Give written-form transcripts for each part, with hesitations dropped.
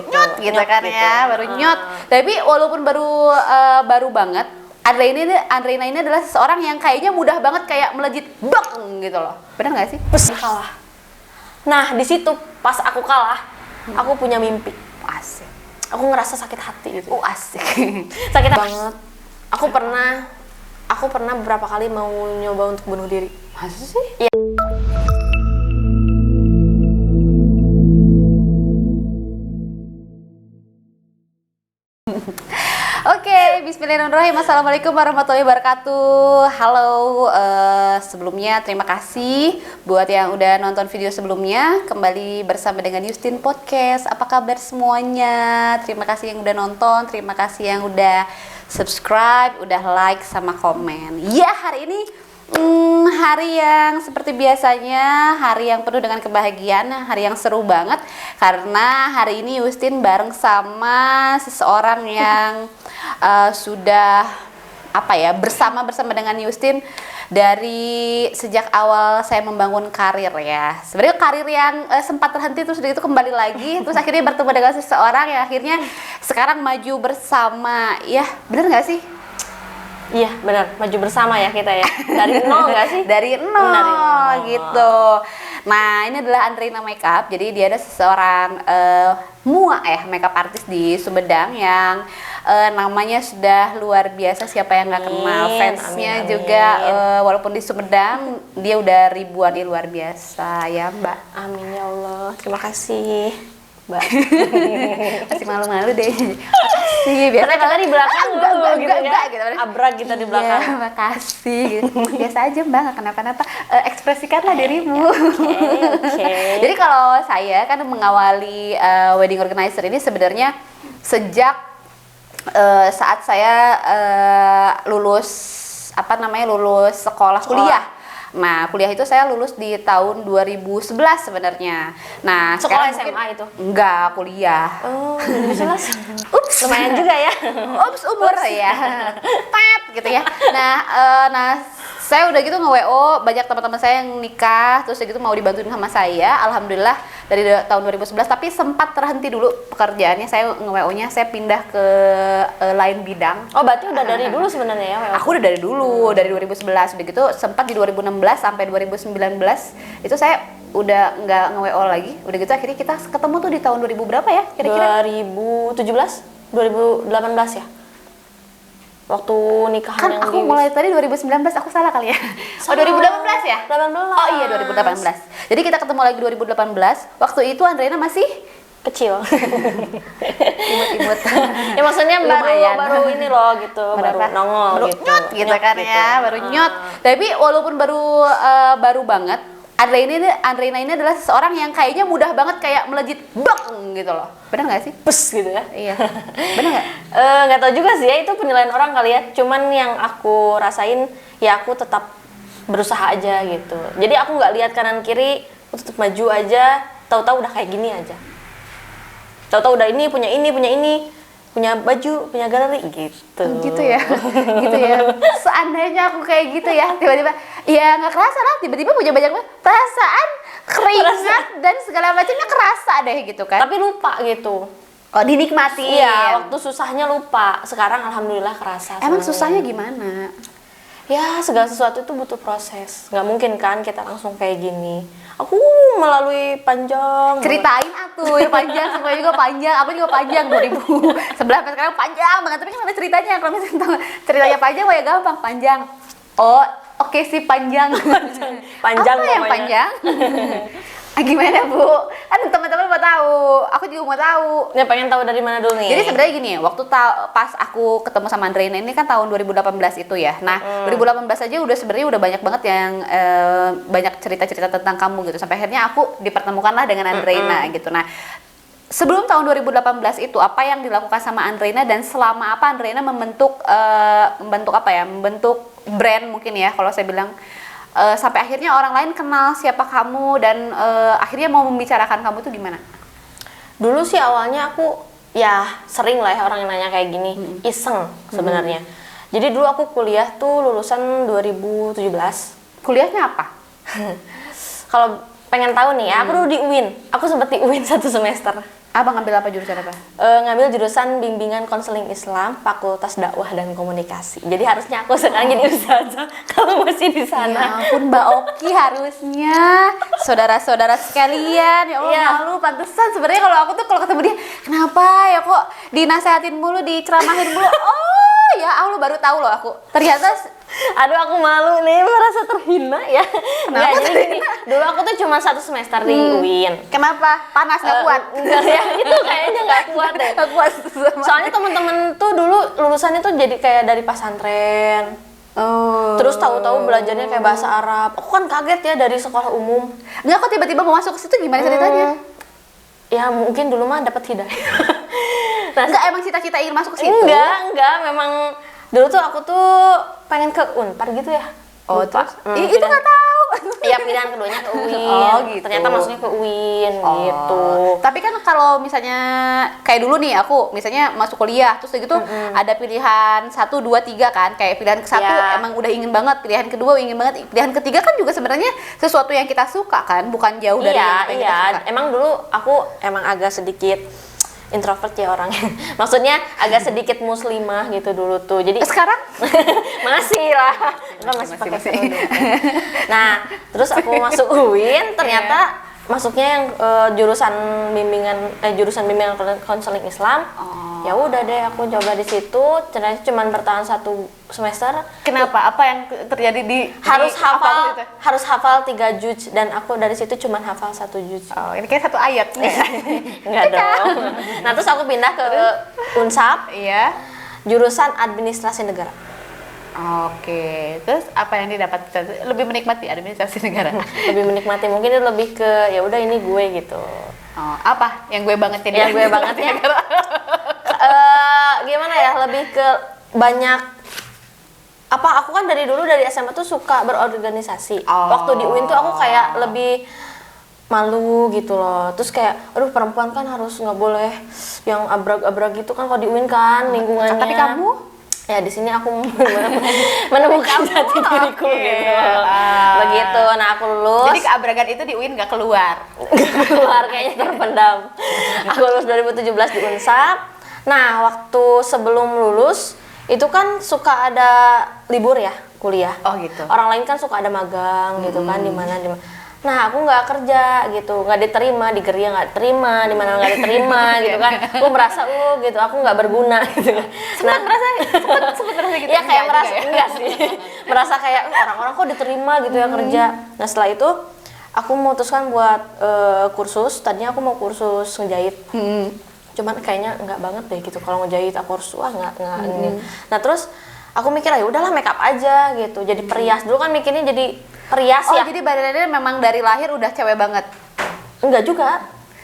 nyut gitu kan gitu. ya, baru nyut. Tapi walaupun baru banget, Andreina ini adalah seseorang yang kayaknya mudah banget kayak melejit bang gitu loh. Benar nggak sih? Kalah. Nah, di situ pas aku kalah, aku punya mimpi. Asik. Aku ngerasa sakit hati gitu. Asik. Sakit banget. Aku pernah beberapa kali mau nyoba untuk bunuh diri. Masa sih? Iya. Oke, bismillahirrahmanirrahim. Assalamualaikum warahmatullahi wabarakatuh. Halo, sebelumnya terima kasih buat yang udah nonton video sebelumnya. Kembali bersama dengan Justin Podcast. Apa kabar semuanya? Terima kasih yang udah nonton, terima kasih yang udah subscribe, udah like sama komen. Ya, hari ini hari yang seperti biasanya, hari yang penuh dengan kebahagiaan, hari yang seru banget karena hari ini Justin bareng sama seseorang yang sudah bersama dengan Justin dari sejak awal saya membangun karir ya. Sebenarnya karir yang sempat terhenti terus itu kembali lagi, terus akhirnya bertemu dengan seseorang yang akhirnya sekarang maju bersama. Ya, bener nggak sih? Iya, benar. Maju bersama ya kita ya. Dari nol nggak sih? Dari nol gitu. Nah, ini adalah Andreina Makeup. Jadi dia ada seseorang makeup artist di Sumedang yang namanya sudah luar biasa. Siapa yang nggak kenal? Fansnya juga walaupun di Sumedang dia udah ribuan, dia luar biasa ya Mbak. Amin ya Allah. Terima kasih. Mbak. Masih malu-malu deh. Makasih. Biasa kita di belakang enggak gitu. Abrak kita di belakang. Iya, makasih gitu. Biasa aja Mbak, nggak kenapa-napa. Ekspresikanlah dirimu. Okay. Jadi kalau saya kan mengawali wedding organizer ini sebenarnya sejak saat saya lulus sekolah kuliah. Nah, kuliah itu saya lulus di tahun 2011 sebenarnya. Nah, sekolah SMA mungkin, itu? Enggak, kuliah. Oh, 2011. Ups, lumayan juga ya. Ups, umur ya. Tet gitu ya. Nah, saya udah gitu nge-WO banyak teman-teman saya yang nikah, terus gitu mau dibantuin sama saya. Alhamdulillah dari tahun 2011, tapi sempat terhenti dulu pekerjaannya. Saya nge-WO-nya, saya pindah ke lain bidang. Oh, berarti udah dari dulu sebenarnya ya WO? Aku udah dari dulu, dari 2011. Udah gitu sempat di 2016 sampai 2019 itu saya udah nggak nge-WO lagi. Udah gitu akhirnya kita ketemu tuh di tahun 2000 berapa ya kira-kira? 2017? 2018 ya? Waktu nikahan kan yang aku mulai tadi 2019, aku salah kali ya? Oh, 2018 ya? 18. Oh iya, 2018. Jadi kita ketemu lagi 2018. Waktu itu Andreina masih kecil. imut-imut. Ya maksudnya baru ini loh gitu, baru nongol gitu. Nyut gitu kan gitu. Ya, baru nyut. Tapi walaupun baru banget, Andreina ini adalah seseorang yang kayaknya mudah banget kayak melejit bang gitu loh. Benar nggak sih? Pes gitu ya? Iya. Benar nggak? Nggak tahu juga sih ya, itu penilaian orang kali ya. Cuman yang aku rasain ya aku tetap berusaha aja gitu. Jadi aku nggak lihat kanan kiri, aku tetap maju aja. Tahu-tahu udah kayak gini aja. Tahu-tahu udah punya baju, punya galeri gitu. Gitu ya. Gitu ya. Seandainya aku kayak gitu ya, tiba-tiba ya nggak kerasa lah, tiba-tiba punya banyak perasaan, keringat dan segala macamnya kerasa deh gitu kan. Tapi lupa gitu. Oh, dinikmati. Iya, waktu susahnya lupa. Sekarang alhamdulillah kerasa. Emang susahnya gimana? Ya, segala sesuatu itu butuh proses. Nggak mungkin kan kita langsung kayak gini. Aku melalui panjang. Ceritain atuh, ya panjang, semuanya juga panjang. Aku juga panjang 2011 sampai sekarang panjang banget. Tapi kan ada ceritanya. Kalau misalnya ceritanya panjang, ya gampang panjang. Oh, oke sih panjang. Panjang apa yang panjang? Gimana Bu? Kan teman-teman mau tahu, aku juga mau tahu. Ya pengen tahu dari mana dulu nih? Jadi sebenarnya gini ya, waktu pas aku ketemu sama Andreina ini kan tahun 2018 itu ya. Nah, 2018 aja sebenarnya udah banyak banget yang banyak cerita-cerita tentang kamu gitu. Sampai akhirnya aku dipertemukanlah dengan Andreina gitu. Nah, sebelum tahun 2018 itu apa yang dilakukan sama Andreina dan selama apa Andreina membentuk brand mungkin ya kalau saya bilang. Sampai akhirnya orang lain kenal siapa kamu dan akhirnya mau membicarakan kamu itu gimana? Dulu sih awalnya aku ya sering lah ya orang yang nanya kayak gini, iseng sebenarnya. Jadi dulu aku kuliah tuh lulusan 2017. Kuliahnya apa? Kalau pengen tahu nih ya, aku dulu di UIN. Aku sempat di UIN 1 semester. Abang ngambil apa, jurusan apa? Ngambil jurusan bimbingan konseling Islam, Fakultas Dakwah dan Komunikasi. Jadi harusnya aku sekarang jadi ustazah kalau masih di Ya sana. ampun Mbak Oki, harusnya saudara-saudara sekalian, ya Allah Iya. malu, pantesan sebenarnya kalau aku tuh kalau ketemu dia, kenapa ya kok dinasehatin mulu, diceramahin mulu. Oh ya Allah, baru tahu loh aku. Ternyata Aduh, aku malu nih, merasa terhina ya. Kenapa Nggak, jadi gini, dulu aku tuh cuma 1 semester di UIN. kenapa? Panas nggak kuat? Enggak ya, itu kayaknya nggak kuat deh. Nggak kuat sama. Soalnya teman-teman tuh dulu lulusannya tuh jadi kayak dari pesantren. Oh. Terus tahu-tahu belajarnya kayak bahasa Arab. Aku kan kaget ya dari sekolah umum. Nggak, kok tiba-tiba mau masuk ke situ, gimana ceritanya? Ya mungkin dulu mah dapat hidayah. Nah, Nggak, emang cita-cita ingin masuk ke situ? enggak, memang dulu tuh aku tuh pengen ke Unpar gitu ya. Oh, Lupa. terus? Itu nggak tahu. Iya, pilihan keduanya ke UIN. Oh, gitu. Ternyata masuknya ke UIN gitu. Tapi kan kalau misalnya kayak dulu nih aku misalnya masuk kuliah terus gitu ada pilihan 1, 2, 3 kan, kayak pilihan ke satu Ya. emang udah ingin banget, pilihan kedua ingin banget, pilihan ketiga kan juga sebenarnya sesuatu yang kita suka kan, bukan jauh dari Iya, yang kita suka. Emang dulu aku emang agak sedikit introvert ya orangnya. Maksudnya agak sedikit muslimah gitu dulu tuh. Jadi Sekarang masih lah. Kan masih pakai Masih. kerudung. Nah, terus aku masuk UIN ternyata masuknya yang jurusan bimbingan konseling Islam. Ya udah deh aku coba di situ. Ternyata cuma bertahan 1 semester. kenapa? Apa yang terjadi di Harus di apa hafal gitu? harus hafal 3 juz dan aku dari situ cuma hafal 1 juz. Oh, ini kayak satu ayat nih. Enggak dong. Nah, terus aku pindah ke Unsap, Iya. jurusan administrasi negara. Oke, terus apa yang didapat? Lebih menikmati administrasi negara. Lebih menikmati, mungkin itu lebih ke ya udah ini gue gitu. Oh, apa yang gue banget jadi Yang gue bangetnya gimana ya, lebih ke banyak apa, aku kan dari dulu dari SMA tuh suka berorganisasi. Oh. Waktu di UIN tuh aku kayak lebih malu gitu loh. Terus kayak aduh, perempuan kan harus nggak boleh yang abrag-abrag gitu kan kalau di UIN kan lingkungannya. Tapi kamu ya di sini aku menemukan jati diriku Oke. gitu. Ah. Begitu. Nah, aku lulus. jadi keabragan itu di UIN nggak keluar. Keluar kayaknya terpendam. Aku lulus 2017 di Unsap. Nah, waktu sebelum lulus itu kan suka ada libur ya kuliah. Oh, gitu. Orang lain kan suka ada magang gitu kan di mana. Nah, aku nggak kerja gitu, nggak diterima di Geria, nggak diterima di mana, nggak diterima gitu kan. Aku merasa gitu, aku nggak berguna gitu. Nah, Sempet merasa gitu. iya kayak Enggak merasa juga ya? enggak sih. Merasa kayak orang-orang kok diterima gitu ya kerja. Nah, setelah itu aku memutuskan buat kursus. Tadinya aku mau kursus ngejahit. Cuman kayaknya enggak banget deh gitu kalau ngejahit aku harus enggak ini. Nah, terus aku mikir ya udahlah make up aja gitu. Jadi perias. Dulu kan mikirnya jadi perias Oh, ya. jadi badannya memang dari lahir udah cewek banget. Enggak juga.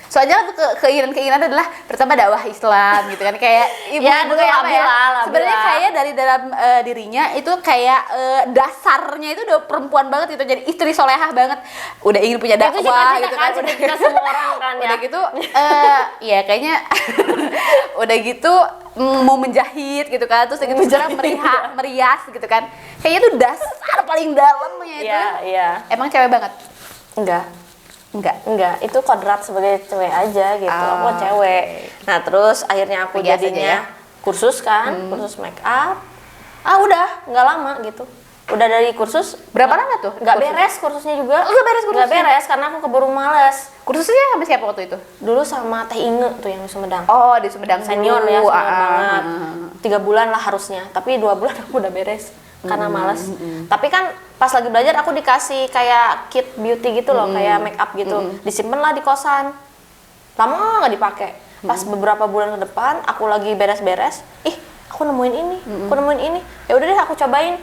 Soalnya tuh keinginan adalah pertama dakwah Islam gitu kan, kayak ibu Ya, dulu kayak apa ya? alhamdulillah. Sebenarnya kayak dari dalam dirinya itu kayak dasarnya itu udah perempuan banget gitu, jadi istri solehah banget, udah ingin punya Itu dakwah cita-cita gitu kan, kan, cita-cita semua orang kan ya. udah gitu ya kayaknya udah gitu mau menjahit gitu kan, terus udah gitu sekarang merias gitu kan, kayaknya tuh dasar paling dalamnya itu. Iya. Emang cewek banget? Enggak. Enggak. Itu kodrat sebagai cewek aja gitu. Aku kan Oh, cewek. Nah, terus akhirnya aku Biasa aja jadinya ya? kursus kan, kursus make up. Udah, nggak lama gitu. Udah dari kursus Berapa lama tuh? nggak kursus? beres kursnya juga. Oh, nggak beres kursusnya? Nggak beres karena aku keburu males. Kursusnya sama siapa waktu itu? Dulu sama Teh Inge tuh yang di Sumedang. Oh, di Sumedang Senior dulu. ya, senior Ah, banget. ah, 3 bulan lah harusnya, tapi 2 bulan aku udah beres karena males. Tapi kan pas lagi belajar aku dikasih kayak kit beauty gitu loh, kayak make up gitu. Disimpan lah di kosan. Lama nggak dipakai. Pas beberapa bulan ke depan aku lagi beres-beres, aku nemuin ini, aku nemuin ini. Ya udah deh aku cobain.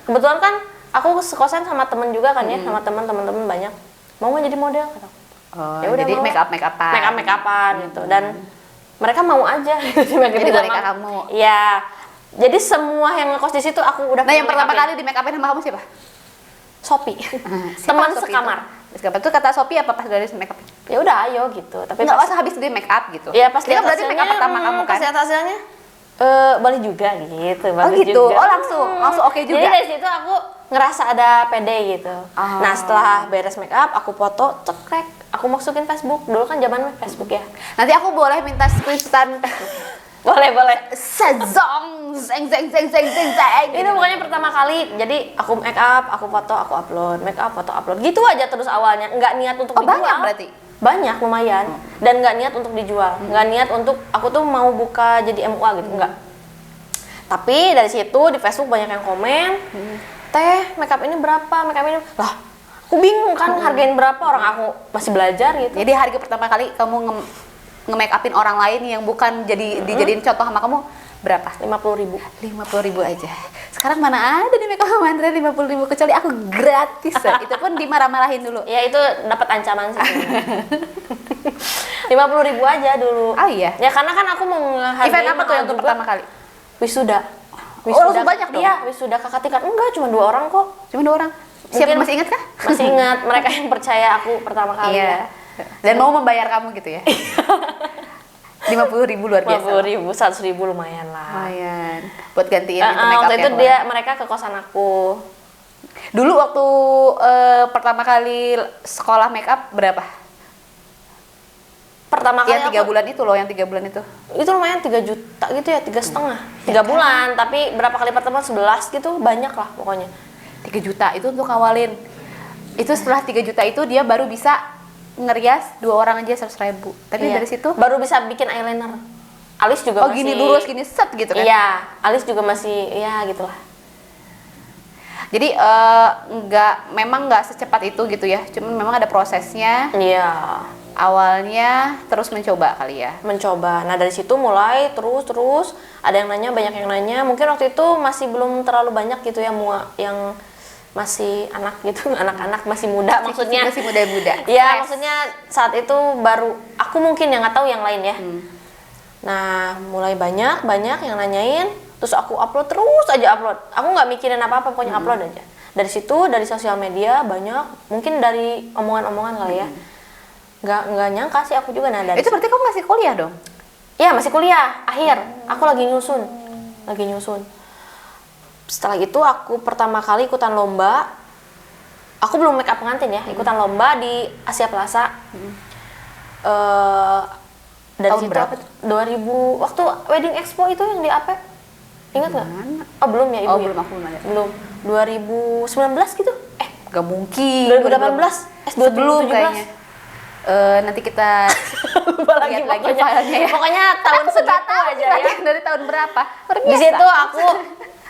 Kebetulan kan aku sekosan sama temen juga kan ya, sama teman-teman banyak. Mau nggak jadi model? Kata aku. Oh, Ya udah, jadi mau. make upan. Make upan gitu, dan mereka mau aja. Jadi boneka kamu. Iya. Jadi semua yang ngekos di situ aku udah Nah, yang pernah pertama make-upin. kali di make upin sama kamu siapa? Shopee. Siapa Teman Sophie sekamar. itu? Sekamar itu kata Sophie apa pas dari make up? Ya udah ayo gitu. Tapi Enggak pas usah habis di make up gitu. ya pas Itu lihat kan berarti make up pertama kamu kan? Pas lihat hasilnya boleh juga gitu. Oh bagus gitu. juga. Oh langsung oke juga. Jadi dari situ aku ngerasa ada pede gitu. Oh. Nah, setelah beres make up aku foto cekrek. aku masukin Facebook. Dulu kan zaman Facebook ya. Nanti aku boleh minta screenshotan. Boleh. Sezong, zeng. Itu pokoknya pertama kali. Jadi aku make up, aku foto, aku upload. Make up, foto, upload. Gitu aja terus awalnya. Nggak niat untuk dijual. Banyak berarti? Banyak, lumayan. Dan nggak niat untuk dijual. Nggak niat untuk aku tuh mau buka jadi MUA gitu. Nggak. Tapi dari situ di Facebook banyak yang komen. Teh, make up ini berapa? Make up ini. Lah, aku bingung kan hargain berapa, orang aku masih belajar gitu. Jadi harga pertama kali kamu nge-make upin orang lain yang bukan dijadiin contoh sama kamu berapa? 50.000. 50.000 aja. Sekarang mana ada di make up sama Andre 50.000 kecuali aku gratis ya. Itu pun dimarah-marahin dulu. Ya itu dapat ancaman sih. 50.000 aja dulu. Oh iya. Ya karena kan aku mau ngehargain Event apa tuh yang mahal juga. pertama kali? Wisuda. langsung banyak dong? Iya, wisuda kakak tingkat. Enggak, cuma 2 orang kok. Cuma 2 orang. Siapa Mungkin masih ingat kah? Masih ingat mereka yang percaya aku pertama kali Iya. ya. Dan mau membayar kamu gitu ya. 50.000 luar biasa. 50.000, 100.000 lumayan lah. Lumayan. Buat gantiin itu make Waktu up itu mereka ke kosan aku. Dulu waktu pertama kali sekolah make up berapa? Pertama kali Yang 3 bulan itu loh, yang 3 bulan itu. Itu lumayan 3 juta gitu ya, 3,5. 3 bulan, tapi berapa kali pertemuan 11 gitu, banyak lah pokoknya. 3 juta itu untuk awalin. Itu setelah 3 juta itu dia baru bisa ngerias 2 orang aja 100.000. Tapi Iya. dari situ baru bisa bikin eyeliner. Alis juga masih gini lurus, gini set gitu kan. Iya, alis juga masih ya gitulah. Jadi memang nggak secepat itu gitu ya. Cuman memang ada prosesnya. Iya, Awalnya terus mencoba kali ya. mencoba. Nah, dari situ mulai terus ada yang nanya, banyak yang nanya. Mungkin waktu itu masih belum terlalu banyak gitu ya yang masih anak gitu, anak-anak masih muda maksudnya. Masih muda-muda. Iya, Fresh. maksudnya saat itu baru aku mungkin yang nggak tahu yang lain ya. Nah, mulai banyak yang nanyain, terus aku upload terus aja upload. Aku nggak mikirin apa-apa, pokoknya upload aja. Dari situ, dari sosial media banyak, mungkin dari omongan-omongan kali ya. Nggak nyangka sih aku juga Itu berarti kamu masih kuliah dong? Iya, masih kuliah, akhir. Aku lagi nyusun. Setelah itu aku pertama kali ikutan lomba. Aku belum make up pengantin ya, ikutan lomba di Asia Plaza. Dari Tahun situ berapa aku 2000 waktu wedding expo itu yang di APEC. Ingat nggak? Oh, belum ya Ibu. Oh, ya? belum, aku belum ada. Belum. 2019 gitu. Gak mungkin. 2018. Sebelum 2017. kayaknya. Nanti kita Lupa lagi lihat lagi pokoknya. filenya ya. Pokoknya tahun Aku nggak segitu tahu aja lagi ya. dari tahun berapa. Luar Di biasa. situ aku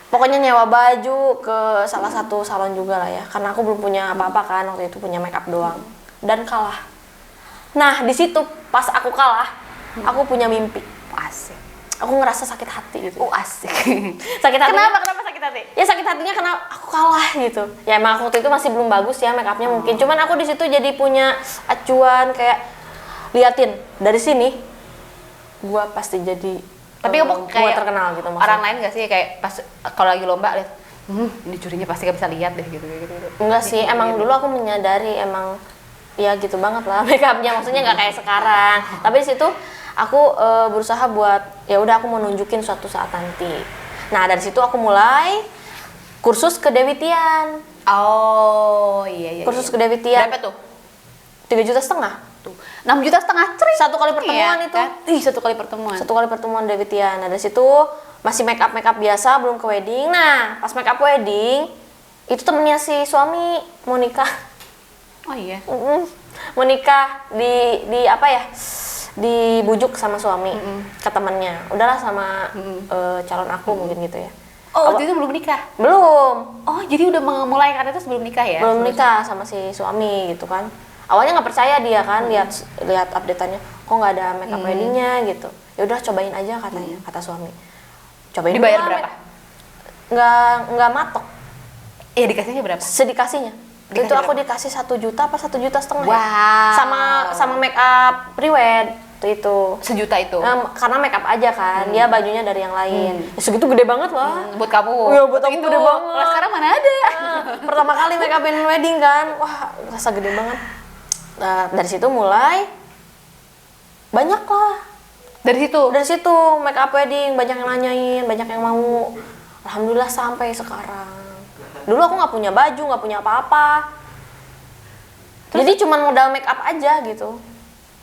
pokoknya nyewa baju ke salah satu salon juga lah ya, karena aku belum punya apa-apa kan, waktu itu punya make up doang dan kalah. Nah, di situ pas aku kalah, aku punya mimpi. Asik. Aku ngerasa sakit hati gitu. Asik. Sakit hatinya, Kenapa sakit hati? ya sakit hatinya karena aku kalah gitu. Ya emang waktu itu masih belum bagus ya make upnya mungkin. Cuman aku di situ jadi punya acuan kayak liatin dari sini, gua pasti jadi Tapi kamu gua kayak terkenal gitu maksudnya. orang lain gak sih kayak pas kalau lagi lomba lihat, ini jurinya pasti gak bisa lihat deh gitu. Enggak sih, emang dulu aku menyadari emang ya gitu banget lah make upnya, maksudnya nggak kayak sekarang. Tapi di situ aku berusaha buat ya udah aku mau nunjukin suatu saat nanti. Nah, dari situ aku mulai kursus ke Dewi Tian. Oh iya. Kursus ke Dewi Tian. Berapa tuh? 3,5 juta. Tuh. 6,5 juta ceri. Satu kali pertemuan Iya, itu. kan? Ih, satu kali pertemuan. Satu kali pertemuan Dewi Tian. Nah, dari situ masih make up biasa, belum ke wedding. Nah, pas make up wedding itu temennya si suami mau nikah. Oh iya. Mau nikah di apa ya, dibujuk sama suami ke temannya, udahlah sama calon aku mungkin gitu ya. Oh, waktu itu belum nikah? Belum Oh, jadi udah mulai karena itu sebelum nikah ya? belum nikah sama si suami gitu kan. Awalnya nggak percaya dia kan, lihat updateannya kok nggak ada makeup weddingnya gitu. Ya udah cobain aja katanya, kata suami. Cobain. Dibayar dulu, berapa? Nggak matok. Iya, dikasihnya berapa? Sedikasihnya. Dikasih Itu aku berapa? dikasih 1 juta apa 1,5 juta ya? Wow. Sama make up pre-wed itu. Sejuta itu? Karena make up aja kan, dia bajunya dari yang lain. Ya, segitu gede banget lah. Buat kamu? Iya, buat aku Itu. gede banget. Kalau sekarang mana ada? Pertama kali make upin wedding kan, wah rasa gede banget. Nah, dari situ mulai banyak lah. Dari situ? Dari situ make up wedding banyak yang nanyain, banyak yang mau. Alhamdulillah sampai sekarang. Dulu aku nggak punya baju, nggak punya apa-apa. Jadi cuman modal make up aja gitu.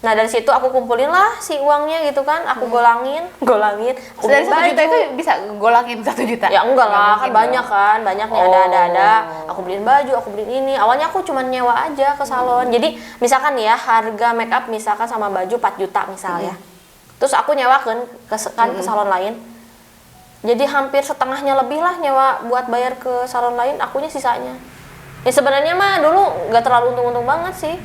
Nah dari situ aku kumpulin lah si uangnya gitu kan, aku golangin. Aku Dari beli 1 juta baju. itu bisa golangin 1 juta? Ya enggak lah, kan mungkin banyak dong. kan, banyak nih ada. Aku beliin baju, aku beliin ini. Awalnya aku cuman nyewa aja ke salon. Jadi misalkan nih ya harga make up misalkan sama baju 4 juta misalnya. Terus aku nyewakan ke salon lain. Jadi hampir setengahnya lebih lah nyewa buat bayar ke salon lain, akunya sisanya. Ya sebenarnya mah dulu nggak terlalu untung-untung banget sih.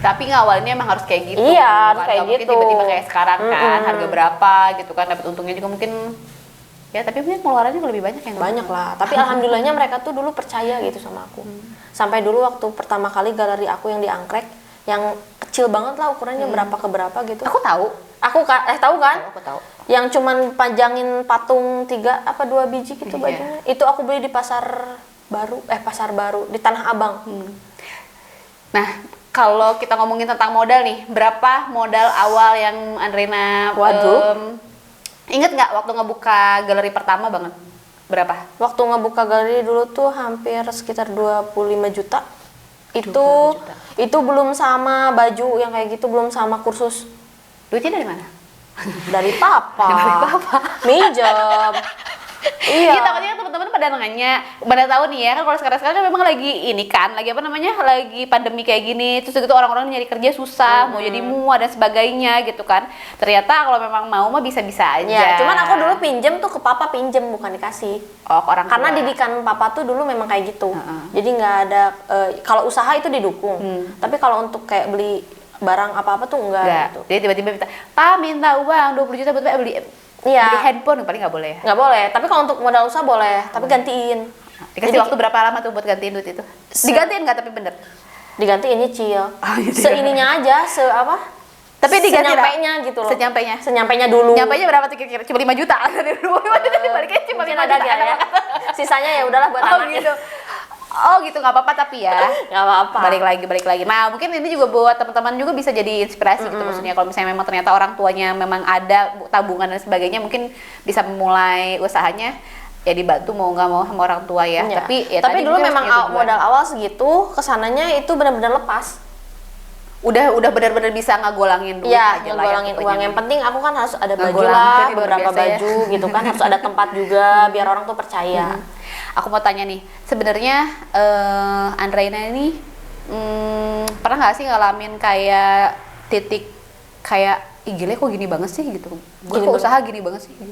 Tapi ngawalnya emang harus kayak gitu. Iya, harus kan? kayak Nggak mungkin gitu. tiba-tiba kayak sekarang kan, harga berapa gitu kan, dapat untungnya juga mungkin. Ya tapi mungkin pengeluarannya juga lebih banyak ya. Banyak lah, tapi alhamdulillahnya mereka tuh dulu percaya gitu sama aku. Sampai dulu waktu pertama kali galeri aku yang di Angkrek, yang kecil banget lah ukurannya berapa ke berapa gitu. Aku tahu. Tahu kan? Aku tahu. Yang cuman panjangin patung 2 biji gitu Iya. bajunya. Itu aku beli di pasar baru di Tanah Abang. Nah, kalau kita ngomongin tentang modal nih, berapa modal awal yang Andrina Waduh. inget nggak waktu ngebuka galeri pertama banget? Berapa? Waktu ngebuka galeri dulu tuh hampir sekitar 25 juta. 25 juta. Itu belum sama baju yang kayak gitu, belum sama kursus Duitnya dari mana? dari papa. Dari papa. Minjem. Iya. Iya, takutnya teman-teman pada nanya, pada tahu nih ya kan kalau sekarang kan memang lagi ini kan, lagi apa namanya, lagi pandemi kayak gini, terus gitu orang-orang nyari kerja susah, mau jadi muah dan sebagainya gitu kan. Ternyata kalau memang mau mah bisa-bisa aja. Ya, cuman aku dulu pinjem tuh ke papa, pinjem bukan dikasih. ke orang Karena tua. didikan papa tuh dulu memang kayak gitu. Jadi nggak ada kalau usaha itu didukung. Tapi kalau untuk kayak beli barang apa-apa tuh enggak Enggak. gitu. Jadi tiba-tiba minta, "Pak, minta uang 20 juta buat beli Iya. beli handphone," paling nggak boleh ya. Nggak boleh, tapi kalau untuk modal usaha boleh, tapi gantiin. Dikasih Jadi waktu berapa lama tuh buat gantiin duit itu? Digantiin nggak tapi bener? digantiin nyicil. Oh, gitu. Seininya aja, Tapi diganti senyampainya gitu loh. Senyampainya. Senyampainya dulu. Nyampainya berapa tuh kira-kira? Cuma 5 juta. Dari 5 juta baliknya cuma Mungkin 5 ada juta. ya. Sisanya ya udahlah buat Oh anak gitu. Oh gitu, nggak apa-apa tapi ya. Nggak apa-apa. Balik lagi. Nah mungkin ini juga buat teman-teman juga bisa jadi inspirasi gitu, maksudnya kalau misalnya memang ternyata orang tuanya memang ada tabungan dan sebagainya, mungkin bisa memulai usahanya ya dibantu mau nggak mau sama orang tua ya. Iya. Tapi dulu juga harus memang punya tujuan. modal awal segitu, kesananya itu benar-benar lepas. Udah benar-benar bisa ngegolangin duit Iya, aja lah ya ngegolangin pokoknya. uang. Yang penting aku kan harus ada baju Ngegolangin lah, tuh luar beberapa biasa ya. baju gitu kan, harus ada tempat juga biar orang tuh percaya. Aku mau tanya nih, sebenarnya Andreina ini pernah nggak sih ngalamin kayak titik kayak ih gila kok gini banget sih gitu, gue Gini kok banget. usaha gini banget sih gitu.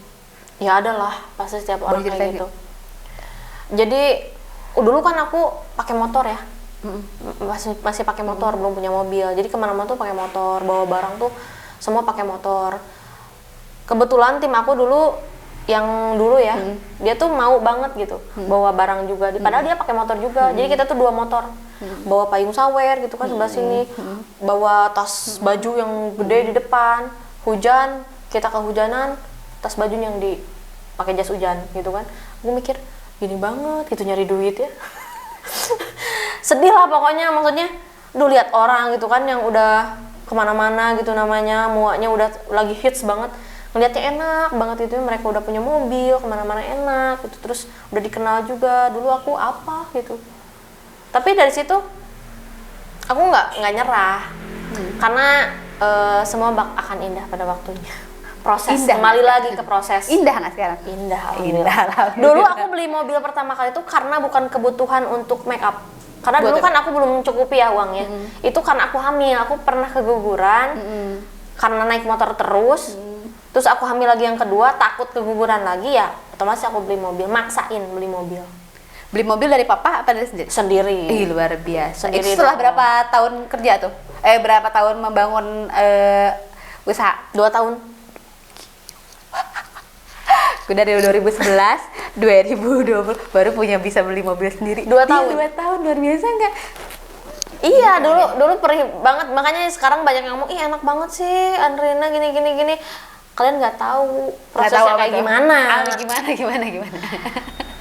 Ya ada lah, pasti setiap orang Boleh ceritain kayak gitu. Jadi dulu kan aku pakai motor ya, masih pakai motor, belum punya mobil. Jadi kemana-mana tuh pakai motor, bawa barang tuh semua pakai motor. Kebetulan tim aku dulu yang dulu ya, dia tuh mau banget gitu bawa barang juga. Padahal dia pakai motor juga. Jadi kita tuh 2 motor, bawa payung sawer gitu kan sebelah sini, bawa tas baju yang gede di depan. Hujan, kita kehujanan, tas bajunya yang pakai jas hujan gitu kan. Gue mikir gini banget gitu nyari duit ya. Sedih lah pokoknya, maksudnya lihat orang gitu kan yang udah kemana-mana gitu, namanya muaknya udah lagi hits banget, ngeliatnya enak banget itu, mereka udah punya mobil kemana-mana enak gitu, terus udah dikenal juga. Dulu aku apa gitu, tapi dari situ aku nggak nyerah karena semua akan indah pada waktunya. Proses, Indah kembali nggak? lagi ke proses. Indah nggak sekarang? Indah, Indah, alhamdulillah. Dulu aku beli mobil pertama kali itu karena bukan kebutuhan untuk make up. Karena dulu kan aku belum mencukupi ya uangnya. Itu karena aku hamil, aku pernah keguguran. Karena naik motor terus. Terus aku hamil lagi yang kedua, takut keguguran lagi ya. Otomatis aku beli mobil, maksain beli mobil. Beli mobil dari papa apa dari sendiri? Sendiri. Ih luar biasa. Sendiri Itu setelah dong. berapa tahun kerja tuh? Berapa tahun membangun usaha? 2 tahun. Udah dari 2011, 2020 baru bisa beli mobil sendiri. 2 tahun. 2 tahun luar biasa nggak? Iya, dulu perih banget. Makanya sekarang banyak yang ngomong, "Ih, enak banget sih Andrina gini." Kalian nggak tahu prosesnya kayak gimana. Gimana?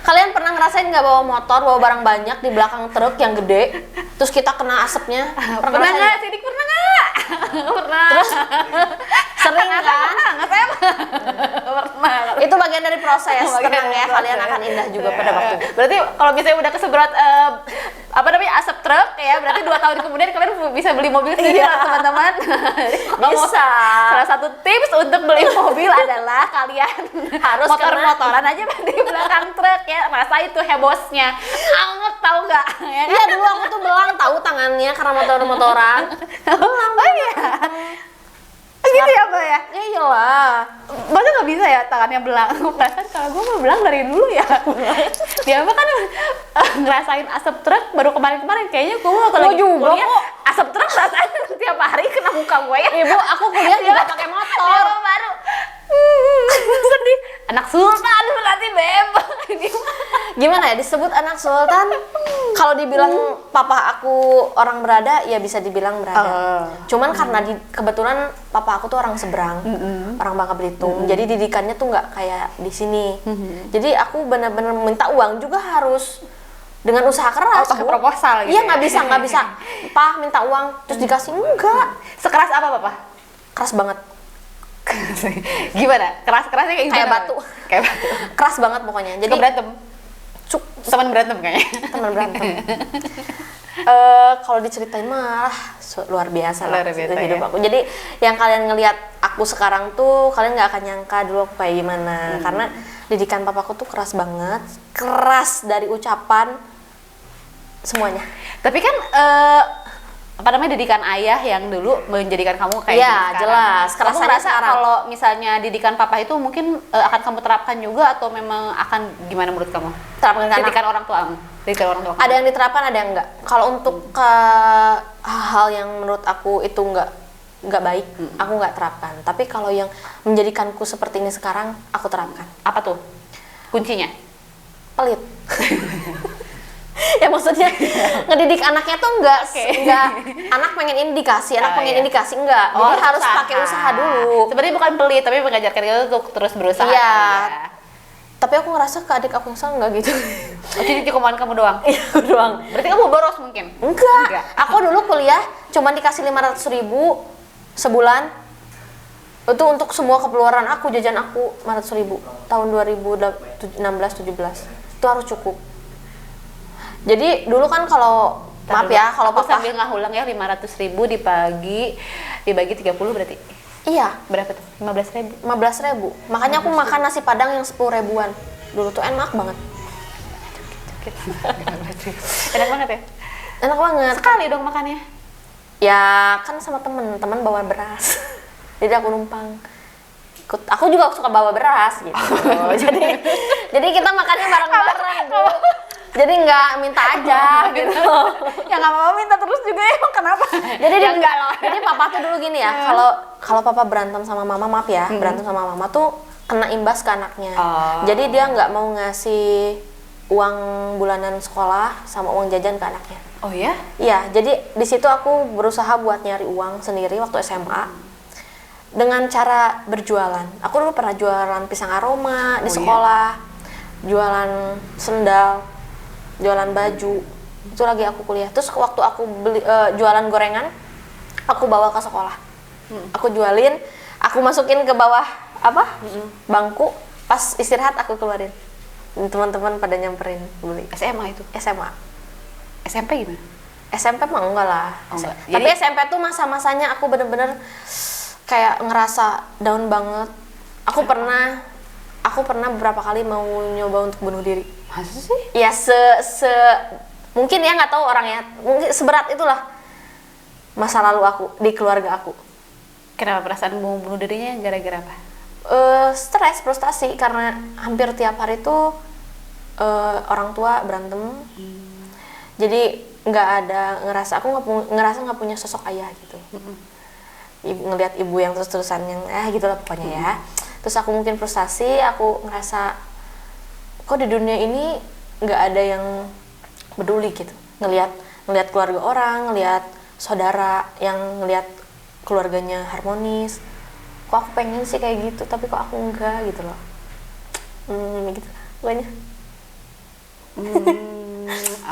Kalian pernah ngerasain nggak bawa motor, bawa barang banyak di belakang truk yang gede, terus kita kena asapnya? Pernah ngerasain nggak? Sidik pernah nggak? Pernah. Terus sering kan? Nggak pernah. Itu bagian bagian dari proses. Tenang ya, kalian akan indah juga pada waktunya. Berarti kalau misalnya udah keseberat asap truk ya, berarti 2 tahun kemudian kalian bisa beli mobil sendiri lah teman-teman. Bisa. Salah satu tips untuk beli mobil adalah kalian Harus motor-motoran aja di belakang truk ya. Rasain tuh hebosnya. Anget tau nggak? Ya kan? Iya, dulu aku tuh belang tahu tangannya karena motor-motoran. Oh iya. Gitu ya Mbak ya? Ya iyalah. Masa nggak bisa ya tangannya belang? Perasaan kalau gue mah belang dari dulu ya. Dia mah kan ngerasain asap truk baru kemarin-kemarin. Kayaknya gue waktu lagi juga kuliah, kok. asap truk rasain tiap hari kena muka gue ya. Ibu, aku kuliah juga pakai motor. Dia mah baru. Sedih. Anak sultan berarti Beb. Gimana ya disebut anak sultan? Kalau dibilang papa aku orang berada, ya bisa dibilang berada. Cuman karena kebetulan papa aku tuh orang seberang, orang Bangka Belitung. Jadi didikannya tuh nggak kayak di sini. Jadi aku benar-benar minta uang juga harus dengan usaha keras. Pakai proposal gitu. Iya, nggak bisa. Pak minta uang terus dikasih, enggak. Sekeras apa Papa? Keras banget. Gimana? Keras-kerasnya kayak Kayak gimana? batu. Kayak batu. Keras banget pokoknya. Jadi Suka berantem? Teman berantem kayaknya. teman berantem. Kalau diceritain malah luar biasa lah Luar biasa, hidup ya. aku. Jadi yang kalian ngelihat aku sekarang tuh kalian nggak akan nyangka dulu aku kayak gimana. Karena didikan papaku tuh keras banget, keras dari ucapan semuanya. Tapi kan apa namanya didikan ayah yang dulu menjadikan kamu kayak Iya, gini sekarang. jelas. Kamu Kerasanya ngerasa sekarang. kalau misalnya didikan papa itu mungkin akan kamu terapkan juga atau memang akan gimana menurut kamu? Terapkan ke anak. Didikan orang tuamu. Didikan orang tua kamu. Ada yang diterapkan, ada yang enggak. Kalau untuk ke hal yang menurut aku itu enggak baik, aku nggak terapkan. Tapi kalau yang menjadikanku seperti ini sekarang, aku terapkan. Apa tuh? Kuncinya? Pelit. Ya maksudnya ngedidik anaknya tuh enggak anak pengen ini dikasih, anak pengen ini dikasih, enggak. Jadi harus pakai usaha dulu. Sebenarnya bukan pelit, tapi mengajarkan kita untuk terus berusaha. Iya. kali ya. Tapi aku ngerasa ke adik aku yang sama enggak gitu. Oh, jadi cuma kamu doang? Iya, doang. Berarti kamu boros mungkin? Enggak. Aku dulu kuliah cuma dikasih 500.000 sebulan. Itu untuk semua keperluan aku, jajan aku 500.000 tahun 2016-17. Itu harus cukup. Jadi dulu kan kalau maaf ya, kalau aku papa sambil ngahulang ya 500.000 dibagi 30 berarti iya berapa tuh? 15.000. 15.000. Makanya aku makan nasi padang yang 10 ribuan. Dulu tuh enak banget. Enak banget ya? Enak banget. Sekali dong makannya. Ya kan sama temen bawa beras. Jadi aku numpang. Aku juga suka bawa beras gitu. jadi kita makannya bareng-bareng. Jadi nggak minta aja gitu. Ya nggak mau minta terus juga emang kenapa? Jadi Ya enggak loh. Jadi papa tuh dulu gini ya, kalau papa berantem sama mama, maaf ya, berantem sama mama tuh kena imbas ke anaknya. Jadi dia nggak mau ngasih uang bulanan sekolah sama uang jajan ke anaknya. Oh ya? Iya, jadi di situ aku berusaha buat nyari uang sendiri waktu SMA dengan cara berjualan. Aku dulu pernah jualan pisang aroma di sekolah, jualan sendal, jualan baju. Itu lagi aku kuliah. Terus waktu aku beli jualan gorengan, aku bawa ke sekolah. Aku jualin, aku masukin ke bawah bangku. Pas istirahat aku keluarin. Teman-teman pada nyamperin beli. SMA itu? SMA. SMP gimana? SMP mah enggak lah. Oh, enggak. Tapi Jadi- SMP tuh masa-masanya aku bener-bener kayak ngerasa down banget. Aku pernah beberapa kali mau nyoba untuk bunuh diri. Masa sih? Ya mungkin ya nggak tahu orangnya, mungkin seberat itulah masa lalu aku di keluarga aku. Kenapa perasaan mau bunuh dirinya gara-gara apa? Stres, frustasi karena hampir tiap hari tuh orang tua berantem. Jadi nggak ada ngerasa, aku nggak punya sosok ayah gitu. Ngelihat ibu yang terus-terusan yang gitulah pokoknya ya. Terus aku mungkin frustasi, aku ngerasa kok di dunia ini nggak ada yang peduli gitu. Ngelihat keluarga orang, ngelihat saudara yang ngelihat keluarganya harmonis. Kok aku pengen sih kayak gitu, tapi kok aku enggak gitu loh. Gitu pokoknya.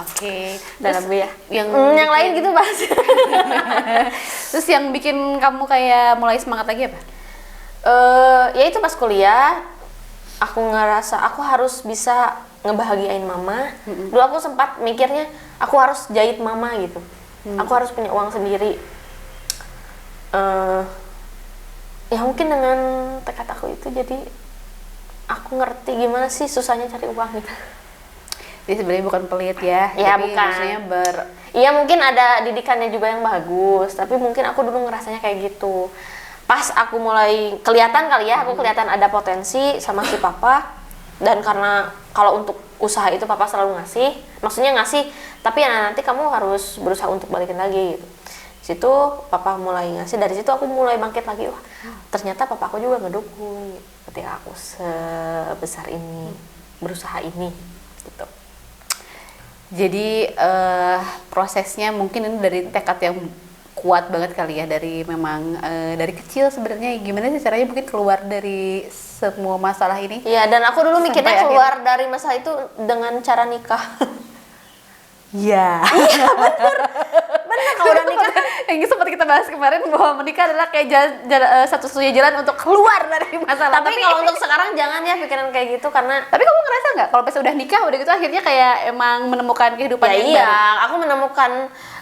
Oke. Dalam gue ya. Yang lain gitu Mas. Terus yang bikin kamu kayak mulai semangat lagi apa? Ya itu pas kuliah aku ngerasa aku harus bisa ngebahagiain mama. Dulu aku sempat mikirnya aku harus jahit mama gitu. Aku harus punya uang sendiri. Ya mungkin dengan tekad aku itu jadi aku ngerti gimana sih susahnya cari uang gitu. Jadi sebenarnya bukan pelit ya. Ya, tapi bukan. maksudnya Iya mungkin ada didikannya juga yang bagus, tapi mungkin aku dulu ngerasanya kayak gitu. Pas aku mulai kelihatan kali ya, aku kelihatan ada potensi sama si papa, dan karena kalau untuk usaha itu papa selalu ngasih, maksudnya ngasih, tapi ya nanti kamu harus berusaha untuk balikin lagi gitu. Situ papa mulai ngasih, dari situ aku mulai bangkit lagi. Wah, ternyata papa aku juga ngedukung gitu, ketika aku sebesar ini, berusaha ini gitu. Jadi prosesnya mungkin ini dari tekad yang kuat banget kali ya, dari memang dari kecil sebenarnya gimana sih caranya mungkin keluar dari semua masalah ini. Iya, dan aku dulu mikirnya Sampai keluar dari masalah itu dengan cara nikah. Iya. Bener, kalau udah nikah kan Yang sempat kita bahas kemarin bahwa menikah adalah kayak satu-satunya jalan untuk keluar dari masalah. tapi kalau untuk sekarang jangan ya pikiran kayak gitu, karena Tapi kamu ngerasa nggak kalau pas udah nikah udah gitu akhirnya kayak emang menemukan kehidupan ya yang iya, baru? aku menemukan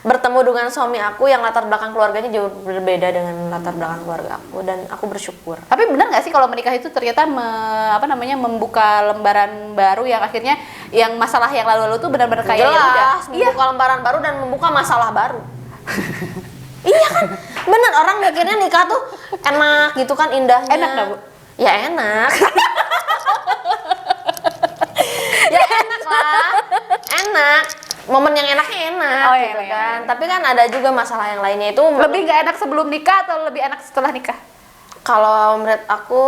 bertemu dengan suami aku yang latar belakang keluarganya jauh berbeda dengan latar belakang keluarga aku, dan aku bersyukur. Tapi benar nggak sih kalau menikah itu ternyata membuka lembaran baru yang akhirnya yang masalah yang lalu-lalu tuh benar-benar kayak ya udah. Jelas, membuka lembaran baru dan membuka masalah baru. Iya kan, bener, orang mikirnya nikah tuh enak gitu kan, indahnya. Enak nggak, Bu? Ya enak. Ya enak lah, enak. Momen yang enaknya enak Oh, iya, gitu iya, kan. iya. Tapi kan ada juga masalah yang lainnya itu. Lebih nggak enak sebelum nikah atau lebih enak setelah nikah? Kalau menurut aku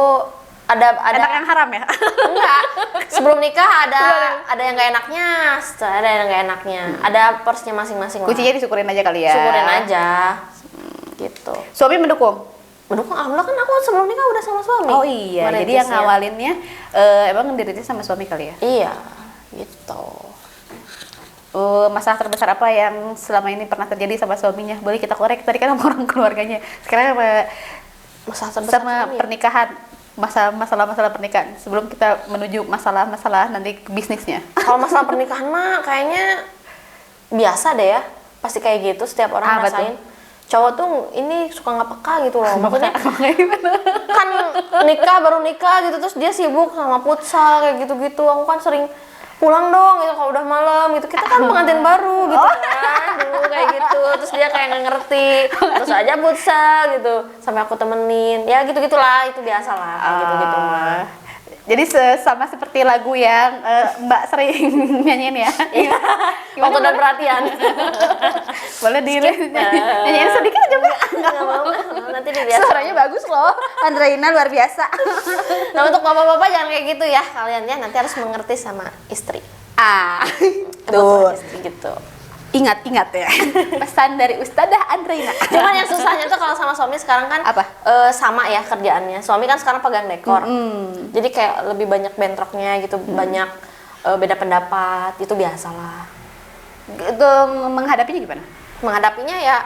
ada Enak yang haram ya? enggak. Sebelum nikah ada yang nggak enaknya, setelah ada yang nggak enaknya. Ada porsinya masing-masing lah. Kuncinya disyukurin aja kali ya. Syukurin aja. Gitu. Suami mendukung? Mendukung, alhamdulillah kan aku sebelum nikah udah sama suami. Oh iya, jadi yang Merintisnya. ngawalinnya emang dirintis sama suami kali ya? Iya, gitu. Masalah terbesar apa yang selama ini pernah terjadi sama suaminya? Boleh kita korek, tadi kan sama orang keluarganya. Sekarang Masalah terbesar sama suami ya? pernikahan, masalah-masalah pernikahan. Sebelum kita menuju masalah-masalah nanti ke bisnisnya. Kalau masalah pernikahan mah kayaknya biasa deh ya. Pasti kayak gitu, setiap orang Apa ngerasain. Cowok tuh ini suka nggak peka gitu loh. Maksudnya Gimana? kan baru nikah gitu, terus dia sibuk sama futsal kayak gitu-gitu. Aku kan sering pulang dong gitu kalau udah malam gitu, kita kan pengantin baru gitu kan dulu kayak gitu, terus dia kayak nggak ngerti, terus aja futsal gitu sampai aku temenin, ya gitu gitulah, itu biasa lah kayak gitu gitu mah. Jadi sama seperti lagu yang Mbak sering nyanyiin ya. Waktu dan perhatian. Boleh nyanyiin sedikit aja Mbak. Nggak mau, nanti dibiasa. Suaranya bagus loh, Andreina luar biasa. Nah untuk bapak-bapak jangan kayak gitu ya kalian ya, nanti harus mengerti sama istri. Tuh. Istri gitu. Ingat ya. Pesan dari Ustadzah Andreina. Cuman yang susahnya tuh kalau sama suami sekarang kan Apa? Sama ya kerjaannya. Suami kan sekarang pegang dekor. Jadi kayak lebih banyak bentroknya gitu, banyak beda pendapat, itu biasalah. Itu menghadapinya gimana? Menghadapinya ya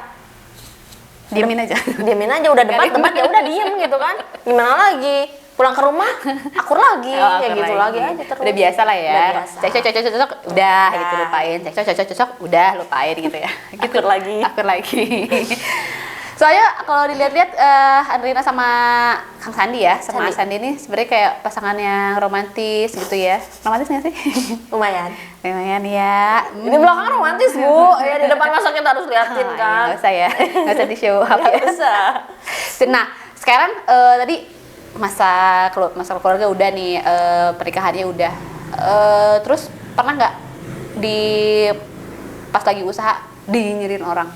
Diemin aja. diamin aja, udah debat ya udah diem gitu kan. Gimana lagi? Pulang ke rumah akur lagi, ya gitu lagi aja terus. Udah biasa lah ya. Udah biasa. Cocok, udah gitu lupain. Cocok, udah lupain gitu ya. Gitu Akur lagi. Soalnya kalau dilihat-lihat Andreina sama Kang Sandi ya, sama Sandi ini sebenarnya kayak pasangan yang romantis gitu ya. Romantis nggak sih? Lumayan. Lumayan ya. Di belakang romantis Bu, ya di depan masa kita harus liatin kan. Nggak usah ya, nggak usah di show up ya. Nggak usah. Nah, sekarang tadi masa keluarga udah nih, pernikahannya udah. Terus pernah nggak pas lagi usaha dinyinyirin orang?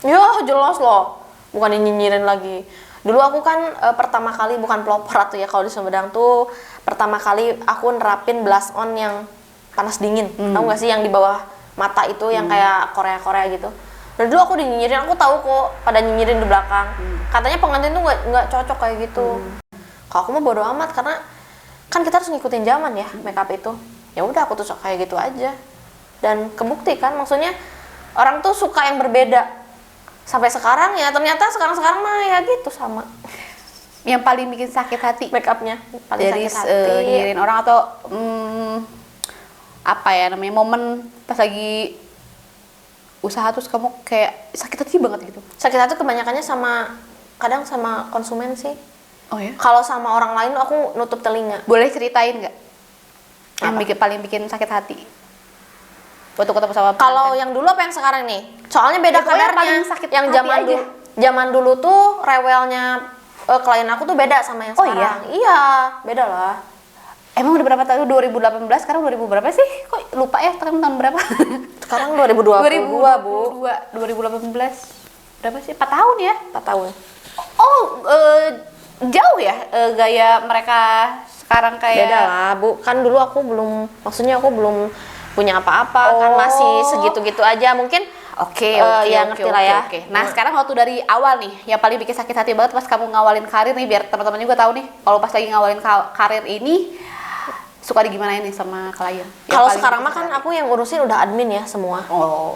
Ya jelas loh, bukan nyinyirin lagi. Dulu aku kan pertama kali, bukan pelopor tuh ya kalau di Sumedang tuh, pertama kali aku nerapin blush on yang panas dingin. Tahu nggak sih yang di bawah mata itu yang kayak Korea gitu. Dan dulu aku dinyinyirin, aku tahu kok pada nyinyirin di belakang. Katanya pengantin tuh nggak cocok kayak gitu. Kalau aku mah bodo amat, karena kan kita harus ngikutin zaman ya makeup itu. Ya udah aku tuh kayak gitu aja. Dan kebukti kan, maksudnya orang tuh suka yang berbeda. Sampai sekarang ya ternyata sekarang mah ya gitu sama. yang paling bikin sakit hati make upnya paling dari sakit hati. nyirin orang atau apa ya namanya momen pas lagi usaha terus kamu kayak sakit hati banget gitu? Sakit hati kebanyakannya kadang sama konsumen sih. Oh ya? Kalau sama orang lain aku nutup telinga. Boleh ceritain nggak yang Apa? paling bikin sakit hati waktu ketemu sama Kalau pengantin? yang dulu apa yang sekarang nih? Soalnya beda Ya, pokoknya kadarnya. paling sakit Yang hati aja. zaman dulu tuh rewelnya klien aku tuh beda sama yang Oh, sekarang. Iya, beda lah. Emang udah berapa tahun? 2018, sekarang 2000 berapa sih? Kok lupa ya, tahun berapa? Sekarang 2022, Bu. 2018. Berapa sih? 4 tahun ya? 4 tahun. Oh, jauh ya gaya mereka sekarang kayak Beda lah, Bu. Kan dulu aku belum punya apa-apa, kan Oh. masih segitu-gitu aja. Mungkin Oke, ya ngerti lah ya. Nah, sekarang waktu dari awal nih, yang paling bikin sakit hati banget pas kamu ngawalin karir nih, biar teman-teman juga tahu nih, kalau pas lagi ngawalin karir ini suka digimanain nih sama klien? Yang kalau paling sekarang bikin mah kan sakit aku yang ngurusin udah admin ya semua. hati? Oh.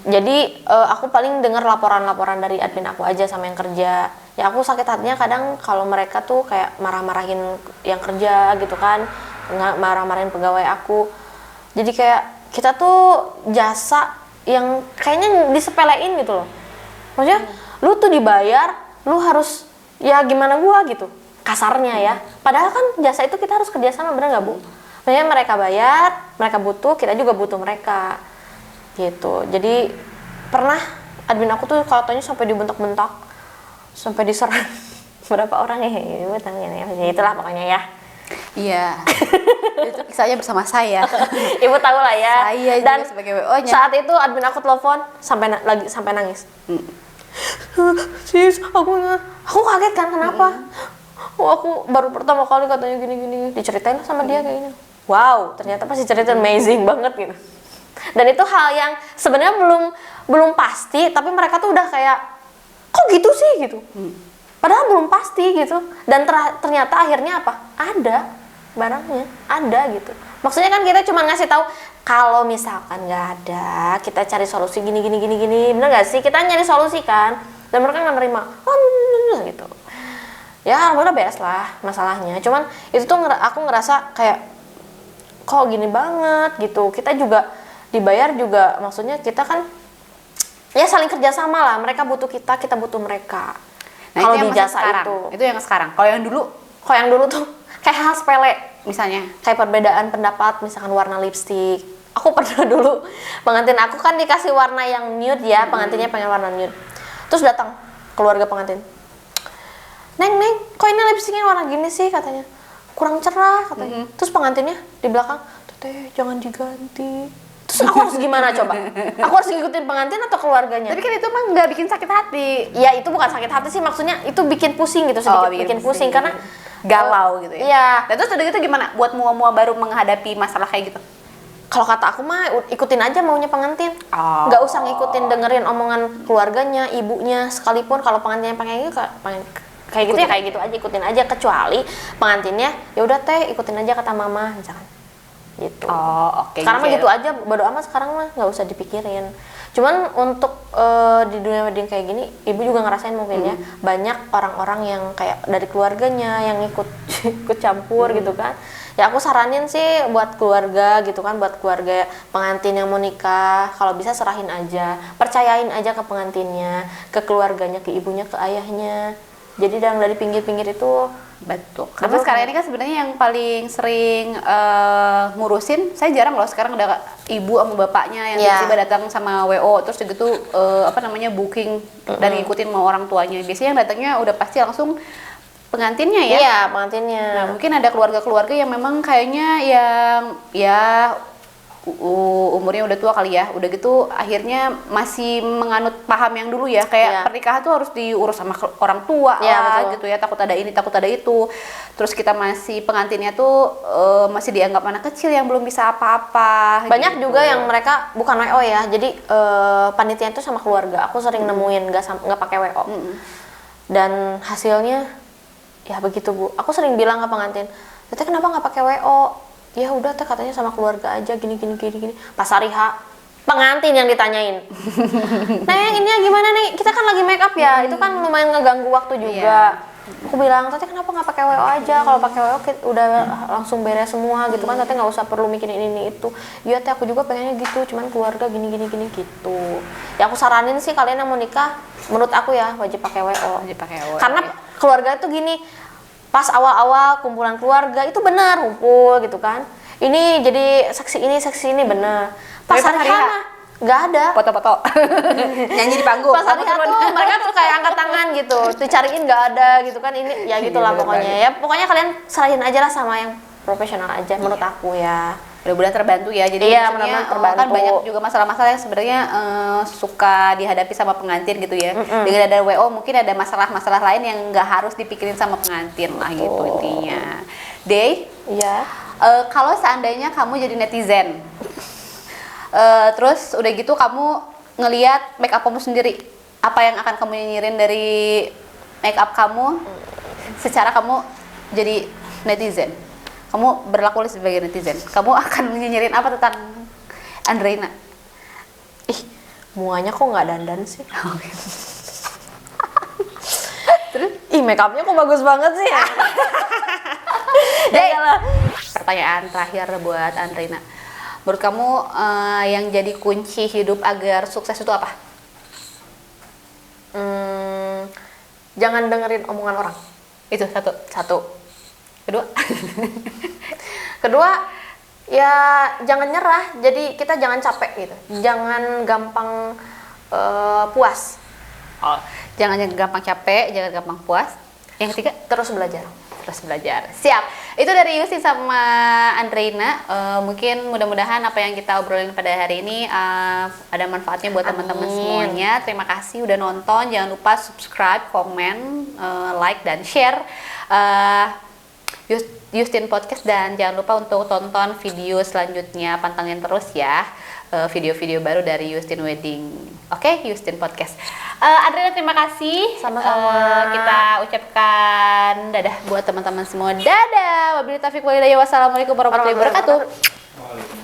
Jadi aku paling dengar laporan-laporan dari admin aku aja sama yang kerja. Ya aku sakit hatinya kadang kalau mereka tuh kayak marah-marahin yang kerja gitu kan, marah-marahin pegawai aku. Jadi kayak kita tuh jasa yang kayaknya disepelein gitu loh. Maksudnya lu tuh dibayar, lu harus ya gimana gua gitu. Kasarnya ya. Padahal kan jasa itu kita harus kerjasama, bener nggak Bu? Maksudnya mereka bayar, mereka butuh, kita juga butuh mereka. Gitu. Jadi pernah admin aku tuh kalau tanya sampai dibentak-bentak, sampai diserang berapa orang ya, itulah pokoknya ya. Iya. Itu kisahnya bersama saya. Ibu tahu lah ya. Saya juga Dan sebagai WO-nya. saat itu admin aku telepon sampai nangis. Sis, aku kaget kan kenapa? Oh, aku baru pertama kali katanya gini-gini. Diceritain lah sama dia kayak gini. Wow, ternyata pasti cerita amazing banget gitu. Dan itu hal yang sebenarnya belum pasti, tapi mereka tuh udah kayak kok gitu sih gitu. Padahal belum pasti gitu. Dan ternyata akhirnya apa? Ada barangnya, ada gitu. Maksudnya kan kita cuma ngasih tahu kalau misalkan nggak ada, kita cari solusi gini, bener nggak sih? Kita nyari solusi kan, dan mereka nggak nerima, gitu. Ya alhamdulillah beres lah masalahnya. Cuman itu tuh aku ngerasa kayak kok gini banget gitu. Kita juga dibayar juga, maksudnya kita kan ya saling kerjasama lah. Mereka butuh kita butuh mereka. Nah, Kalau itu yang di masih jasa sekarang. Itu yang sekarang. Kalau yang dulu tuh kayak hal sepele. misalnya Kayak perbedaan pendapat, misalkan warna lipstik. Aku pernah dulu pengantin aku kan dikasih warna yang nude ya, pengantinnya pengen warna nude. Terus datang keluarga pengantin. Neng, kok ini lipstiknya warna gini sih katanya? Kurang cerah katanya. Terus pengantinnya di belakang, Teteh jangan diganti. Terus aku harus gimana coba? Aku harus ngikutin pengantin atau keluarganya? tapi kan itu mah nggak bikin sakit hati. Ya itu bukan sakit hati sih, maksudnya itu bikin pusing gitu sedikit, bikin pusing karena galau gitu ya. Iya. Dan terus udah gitu gimana buat mua-mua baru menghadapi masalah kayak gitu? Kalau kata aku mah ikutin aja maunya pengantin. Oh. Nggak usah ngikutin dengerin omongan keluarganya, ibunya, sekalipun kalau pengantinnya pengen gitu kayak gitu ya kayak gitu aja, ikutin aja, kecuali pengantinnya ya udah teh ikutin aja kata mama misalkan. Gitu. Oh, oke. Sekarang mah gitu aja, bodo amat sekarang mah nggak usah dipikirin. Cuman untuk di dunia wedding kayak gini, ibu juga ngerasain mungkin ya, banyak orang-orang yang kayak dari keluarganya yang ikut campur gitu kan. Ya aku saranin sih buat keluarga gitu kan, buat keluarga pengantin yang mau nikah, kalau bisa serahin aja, percayain aja ke pengantinnya, ke keluarganya, ke ibunya, ke ayahnya. Jadi dari pinggir-pinggir itu betul. Karena sekarang ini kan sebenarnya yang paling sering ngurusin, saya jarang loh sekarang ada ibu sama bapaknya yang tiba-tiba datang sama WO terus gitu booking dan ngikutin mau orang tuanya. Biasanya yang datangnya udah pasti langsung pengantinnya ya. Iya, pengantinnya. Nah, mungkin ada keluarga-keluarga yang memang kayaknya yang ya umurnya udah tua kali ya, udah gitu akhirnya masih menganut paham yang dulu ya, kayak pernikahan tuh harus diurus sama orang tua lah gitu ya, takut ada ini takut ada itu, terus kita masih pengantinnya tuh masih dianggap anak kecil yang belum bisa apa-apa. Banyak gitu. juga yang mereka bukan WO ya, jadi panitia itu sama keluarga, aku sering nemuin nggak pakai WO, dan hasilnya ya begitu Bu. Aku sering bilang ke pengantin, Teteh kenapa nggak pakai WO? Ya udah teh katanya sama keluarga aja gini. Pas hari H pengantin yang ditanyain. Neng ini gimana nih? Kita kan lagi make up ya. Itu kan lumayan ngeganggu waktu juga. Aku bilang, Tete kenapa nggak pakai WO aja? Kalau pakai WO udah langsung beres semua gitu kan. Tete nggak usah perlu mikirin ini itu. Iya Teh, aku juga pengennya gitu. Cuman keluarga gini gitu. Ya aku saranin sih kalian yang mau nikah, menurut aku ya wajib pakai WO. Wajib pakai WO. Karena keluarga tuh gini, pas awal-awal kumpulan keluarga itu benar ngumpul gitu kan. Ini jadi saksi ini benar. Pas Tapi pas hari hari H? H nggak ada. Foto-foto. Nyanyi di panggung. Pas hari H tuh mereka tuh kayak angkat tangan gitu, dicariin nggak ada gitu kan, ini ya gitulah Iya, bener pokoknya banget. ya, pokoknya kalian serahin aja lah sama yang profesional aja menurut aku ya. Mudah-mudahan terbantu ya. Jadi Iya, maksudnya, mudah-mudahan terbantu. kan banyak juga masalah-masalah yang sebenarnya suka dihadapi sama pengantin gitu ya. Dengan ada WO mungkin ada masalah-masalah lain yang nggak harus dipikirin sama pengantin lah gitu intinya. Day, Iya. kalau seandainya kamu jadi netizen, terus udah gitu kamu ngelihat make up kamu sendiri, apa yang akan kamu nyinyirin dari make up kamu secara kamu jadi netizen? Kamu berlaku sebagai netizen, kamu akan nyinyirin apa tentang Andreina? Ih, muanya kok nggak dandan sih? Terus? Ih, make upnya kok bagus banget sih ya? Day, pertanyaan terakhir buat Andreina. Menurut kamu yang jadi kunci hidup agar sukses itu apa? Jangan dengerin omongan orang. Itu satu. Kedua? Kedua, ya jangan nyerah. Jadi kita jangan capek gitu. Jangan gampang puas. Oh, jangan yang gampang capek, jangan gampang puas. Yang ketiga, Terus belajar. terus belajar. Siap. Itu dari Yusi sama Andreina. Mungkin mudah-mudahan apa yang kita obrolin pada hari ini ada manfaatnya buat teman-teman Amin. semuanya. Terima kasih udah nonton. Jangan lupa subscribe, komen, like dan share Justin Podcast, dan jangan lupa untuk tonton video selanjutnya. Pantengin terus ya video-video baru dari Justin Wedding. Oke, Justin Podcast. Adriana, terima kasih. Sama-sama. Kita ucapkan dadah buat teman-teman semua. Dadah. Wabillahi taufiq walhidayah. Wassalamualaikum warahmatullahi wabarakatuh.